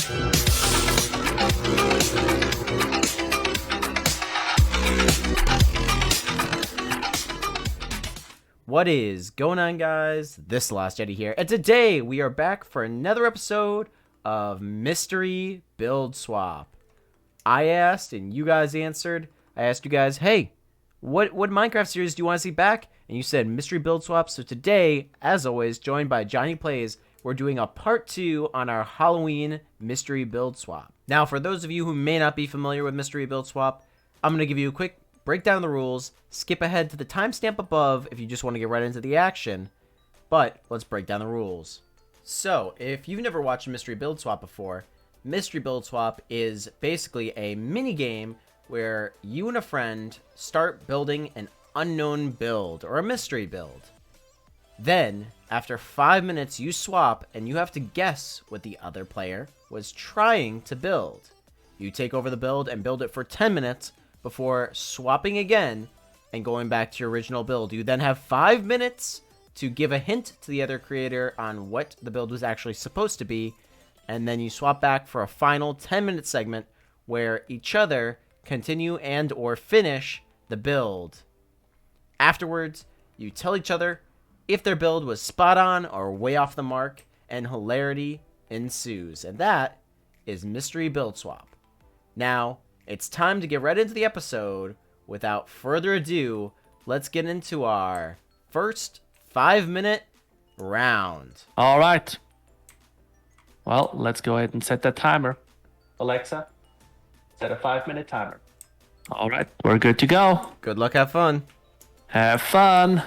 What is going on, guys? TheLostYeti here, and today we are back for another episode of Mystery Build Swap. I asked and you guys answered. I asked you guys, hey, what Minecraft series do you want to see back? And you said Mystery Build Swap. So today, as always, joined by J8ni Plays, we're doing a part 2 on our Halloween Mystery Build Swap. Now, for those of you who may not be familiar with Mystery Build Swap, I'm going to give you a quick break down the rules, skip ahead to the timestamp above if you just want to get right into the action, but let's break down the rules. So, if you've never watched Mystery Build Swap before, Mystery Build Swap is basically a mini game where you and a friend start building an unknown build or a mystery build. Then, after 5 minutes, you swap and you have to guess what the other player was trying to build. You take over the build and build it for 10 minutes before swapping again and going back to your original build. You then have 5 minutes to give a hint to the other creator on what the build was actually supposed to be, and then you swap back for a final 10-minute segment where each other continue and or finish the build. Afterwards, you tell each other if their build was spot on or way off the mark, and hilarity ensues. And that is Mystery Build Swap. Now, it's time to get right into the episode. Without further ado, let's get into our first 5-minute round. All right. Well, let's go ahead and set that timer. Alexa, set a 5-minute timer. All right, we're good to go. Good luck, have fun. Have fun.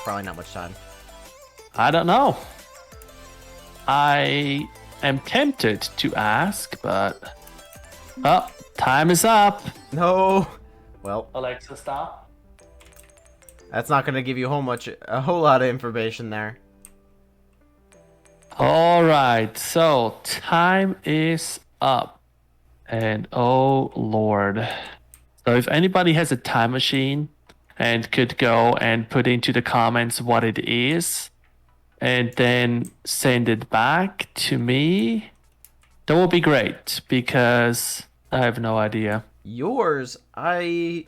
Probably not much time. I don't know. I am tempted to ask, but... Oh, time is up. No. Well, Alexa, stop. that's not going to give you a whole lot of information there. All right, so time is up. And oh, Lord. So if anybody has a time machine and could go and put into the comments what it is and then send it back to me, that will be great because I have no idea. Yours, I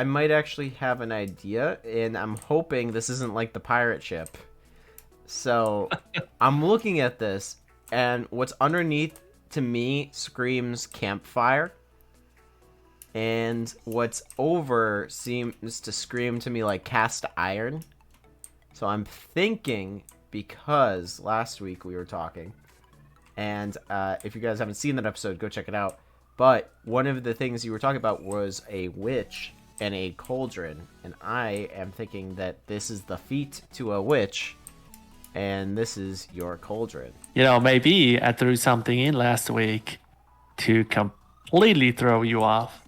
might actually have an idea, and I'm hoping this isn't like the pirate ship. So I'm looking at this, and what's underneath to me screams campfire. And what's over seems to scream to me like cast iron. So I'm thinking, because last week we were talking, and if you guys haven't seen that episode, go check it out. But one of the things you were talking about was a witch and a cauldron. And I am thinking that this is the feat to a witch, and this is your cauldron. You know, maybe I threw something in last week to completely throw you off.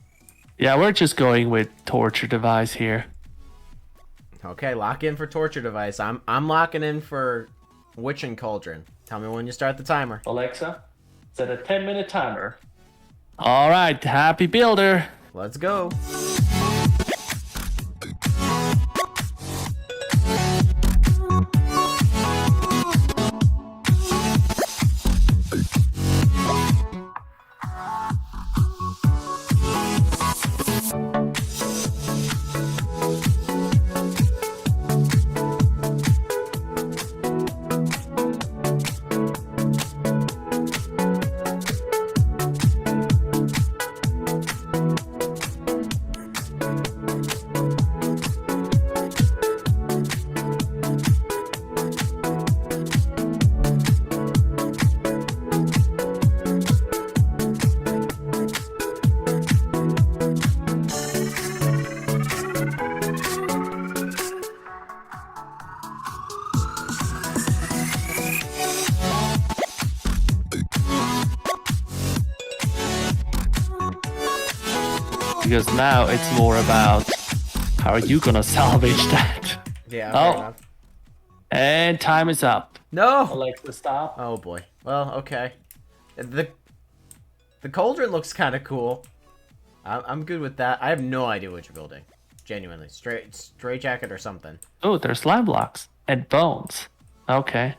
Yeah, we're just going with torture device here. Okay, lock in for torture device. I'm locking in for witch and cauldron. Tell me when you start the timer. Alexa, set a 10-minute timer. All right, happy builder. Let's go. because now it's more about how are you gonna salvage that? Yeah, fair enough. And time is up. No! Alexa, stop. Oh boy. Well, okay. The cauldron looks kind of cool. I'm good with that. I have no idea what you're building. Genuinely. Straight jacket or something. Oh, there's slime blocks and bones. Okay.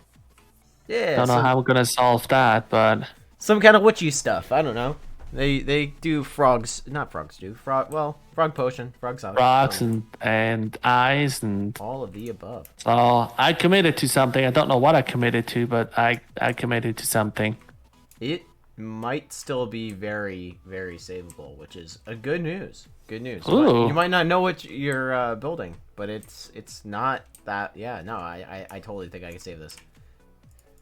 Yeah. Don't know how we're gonna solve that, but some kind of witchy stuff. I don't know. They do frogs. Not frogs do. Frog potion. Frogs. Frogs and eyes and all of the above. So I committed to something. I don't know what I committed to, but I committed to something. It might still be very, very savable, which is a good news. Good news. Ooh. You might not know what you're building, but it's not that. Yeah, no, I totally think I can save this.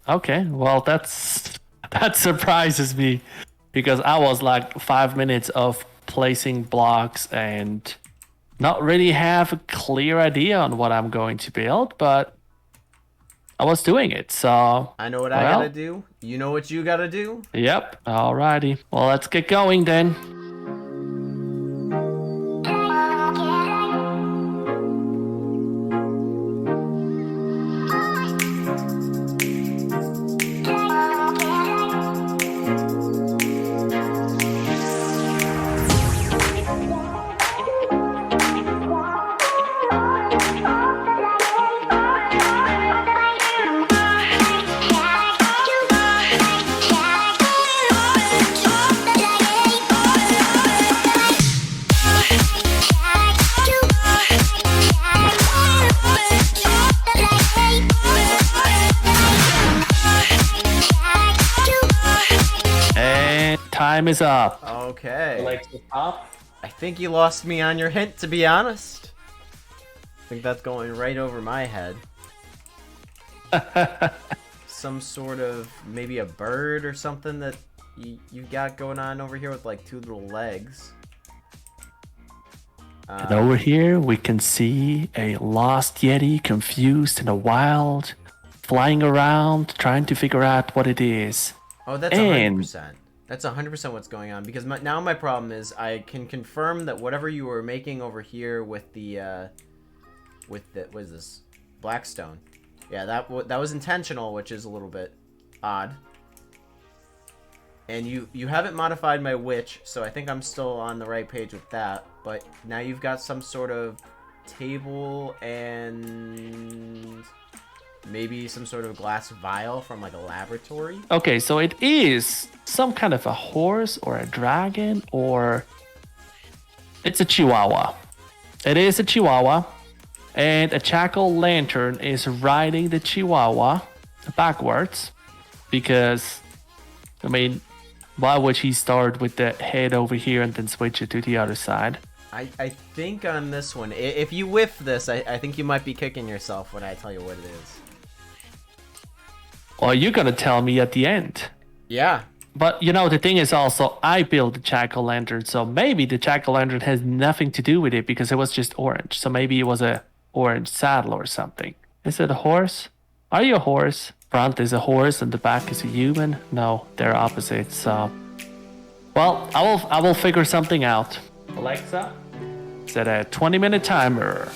Okay, well that surprises me because I was like 5 minutes of placing blocks and not really have a clear idea on what I'm going to build, but I was doing it, so I know what I gotta do. You know what you gotta do? Yep. Alrighty. Well, let's get going then. Time is up. Okay. Like the top? I think you lost me on your hint, to be honest. I think that's going right over my head. Some sort of, maybe a bird or something that you got going on over here with like two little legs. And over here we can see a lost Yeti, confused in the wild, flying around, trying to figure out what it is. Oh, that's 100%. That's 100% what's going on, because now my problem is I can confirm that whatever you were making over here with the what is this? Blackstone. Yeah, that was intentional, which is a little bit odd. And you haven't modified my witch, so I think I'm still on the right page with that. But now you've got some sort of table and maybe some sort of glass vial from like a laboratory. Okay, so it is some kind of a horse or a dragon, or it's a chihuahua. It is a chihuahua, and a jack-o'-lantern is riding the chihuahua backwards because, I mean, why would he start with the head over here and then switch it to the other side? I think on this one, if you whiff this, I think you might be kicking yourself when I tell you what it is. Well, you're gonna tell me at the end. Yeah. But, you know, the thing is also, I built the jack-o'-lantern, so maybe the jack-o'-lantern has nothing to do with it because it was just orange. So maybe it was a orange saddle or something. Is it a horse? Are you a horse? Front is a horse and the back is a human? No, they're opposite, so... Well, I will figure something out. Alexa, set a 20-minute timer.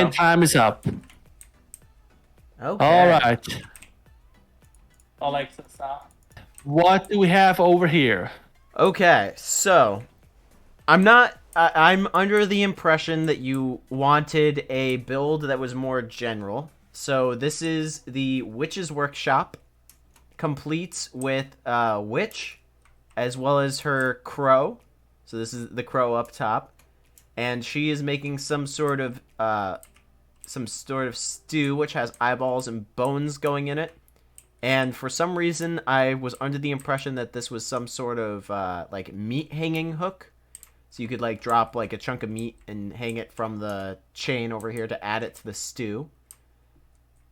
And time is up. Okay. All right. Alexa, stop. What do we have over here? Okay, so I'm under the impression that you wanted a build that was more general. So this is the Witch's Workshop, complete with Witch, as well as her crow. So this is the crow up top, and she is making some sort of stew which has eyeballs and bones going in it. And for some reason, I was under the impression that this was some sort of like meat hanging hook. So you could like drop like a chunk of meat and hang it from the chain over here to add it to the stew.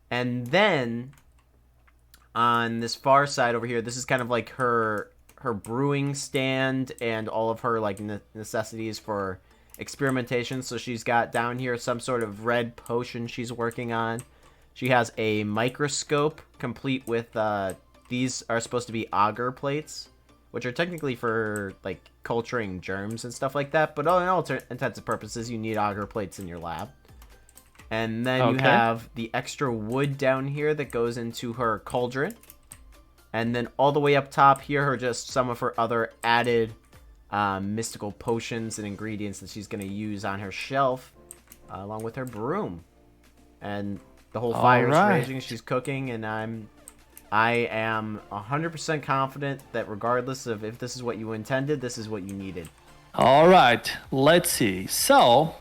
And then on this far side over here, this is kind of like her brewing stand and all of her like necessities for experimentation. So she's got down here some sort of red potion she's working on. She has a microscope complete with these are supposed to be agar plates, which are technically for like culturing germs and stuff like that, but in all intents and purposes you need agar plates in your lab. And then you have the extra wood down here that goes into her cauldron. And then all the way up top here are just some of her other added mystical potions and ingredients that she's going to use on her shelf, along with her broom. And the whole fire is raging, she's cooking, and I am 100% confident that regardless of if this is what you intended, this is what you needed. All right, let's see. So,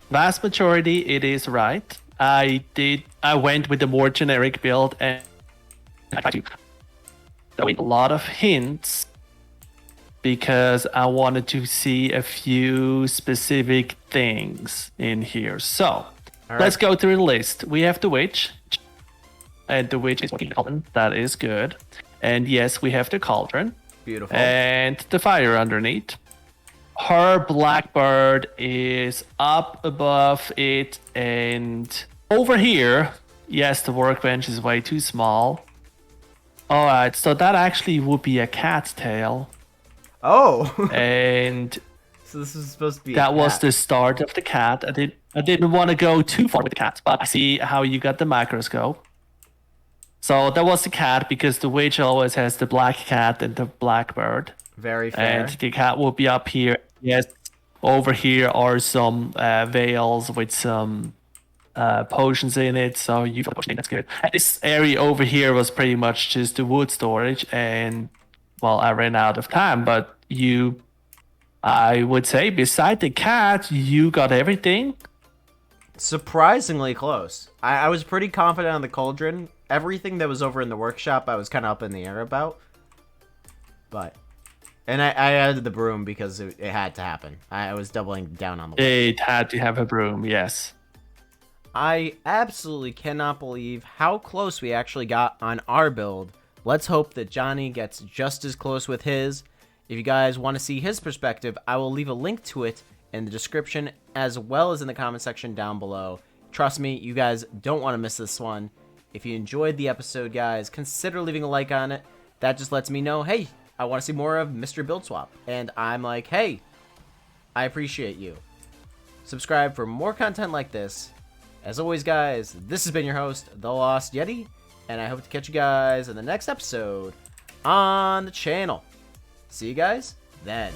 vast majority, it is right. I went with the more generic build, and I tried to throw in a lot of hints because I wanted to see a few specific things in here. So, let's go through the list. We have the witch, and the witch is working cauldron. That is good. And yes, we have the cauldron. Beautiful. And the fire underneath. Her blackbird is up above it, and over here, yes, the workbench is way too small. All right, so that actually would be a cat's tail. Oh. And so this is supposed to be that was the start of the cat. I didn't want to go too far with the cat, but I see how you got the microscope. So that was the cat because the witch always has the black cat and the blackbird. Very fair. And the cat will be up here. Yes, over here are some veils with some potions in it. So you got potion in, that's good. And this area over here was pretty much just the wood storage. And, well, I ran out of time. But I would say, beside the cat, you got everything. Surprisingly close. I was pretty confident on the cauldron. Everything that was over in the workshop, I was kind of up in the air about. But... And I added the broom because it had to happen. I was doubling down on the wood. It had to have a broom, yes. I absolutely cannot believe how close we actually got on our build. Let's hope that Johnny gets just as close with his. If you guys want to see his perspective, I will leave a link to it in the description as well as in the comment section down below. Trust me, you guys don't want to miss this one. If you enjoyed the episode, guys, consider leaving a like on it. That just lets me know, hey, I want to see more of Mr. Build Swap. And I'm like, hey, I appreciate you. Subscribe for more content like this. As always, guys, this has been your host, TheLostYeti, and I hope to catch you guys in the next episode on the channel. See you guys then.